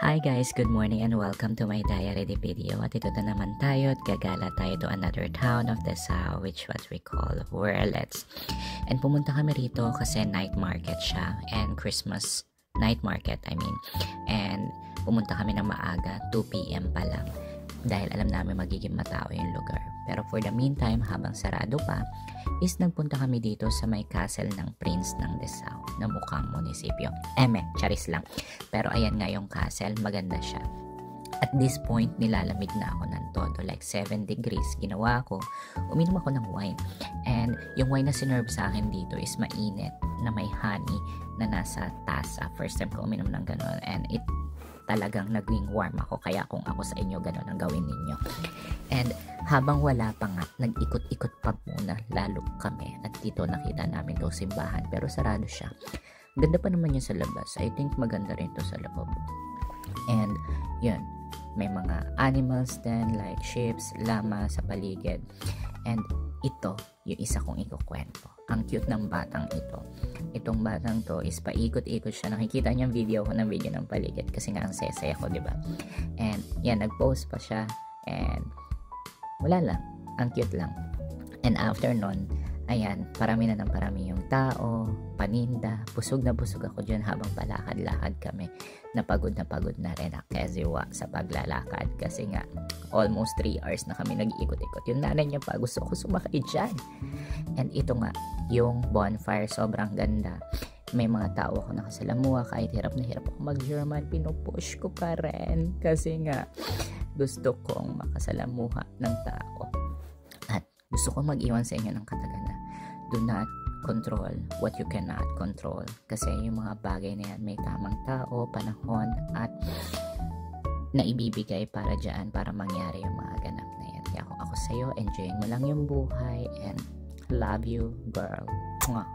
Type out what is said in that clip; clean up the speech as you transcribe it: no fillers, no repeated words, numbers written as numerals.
Hi guys, good morning and welcome to my diary video. At ito na naman tayo at gagala tayo to another town of Dessau, which what we call Wurlitz. And pumunta kami rito kasi night market siya and Christmas night market And pumunta kami ng maaga, 2 PM pa lang. Dahil alam namin magiging matao yung lugar. Pero for the meantime, habang sarado pa, is nagpunta kami dito sa may castle ng Prince ng Dessau na mukhang munisipyo. Charis lang. Pero ayan nga yung castle, maganda siya. At this point, nilalamig na ako ng todo. Like 7 degrees, ginawa ko. Uminom ako ng wine. And yung wine na sinerve sa akin dito is mainit na may honey na nasa tasa. First time ko uminom ng ganun. And it talagang naging warm ako, kaya kung ako sa inyo, ganun ang gawin ninyo. And habang wala pa nga, nag-ikot-ikot pa muna lalo kami at dito nakita namin to simbahan pero sarado siya. Ganda pa naman yun sa labas. I think maganda rin to sa loob. And yun, may mga animals din like sheep, llama sa paligid. And ito, yung isa kong ikukwento. Ang cute ng batang ito. Itong batang to is paikot-ikot siya. Nakikita niyo yung video ko ng video ng paligid kasi nga ang saya-saya ko, diba? And yan, nag-post pa siya. And wala lang. Ang cute lang. And after nun, ayan, parami na ng parami yung tao, paninda. Busog na busog ako dyan habang palakad-lakad kami. Napagod na rin keziwa sa paglalakad kasi nga almost 3 hours na kami nag-iikot-ikot. Yung nanay niya pa, gusto ko sumakay dyan. And ito nga, yung bonfire, sobrang ganda. May mga tao ako nakasalamuha, kahit hirap na hirap ako mag-German, pinupush ko pa rin. Kasi nga, gusto kong makasalamuha ng tao. At gusto kong mag-iwan sa inyo ng katagana. Do not control what you cannot control. Kasi yung mga bagay na yan, may tamang tao, panahon, at naibibigay para dyan, para mangyari yung mga ganap na yan. Kaya kung ako sa'yo, enjoyin mo lang yung buhay and love you, girl. Mwah.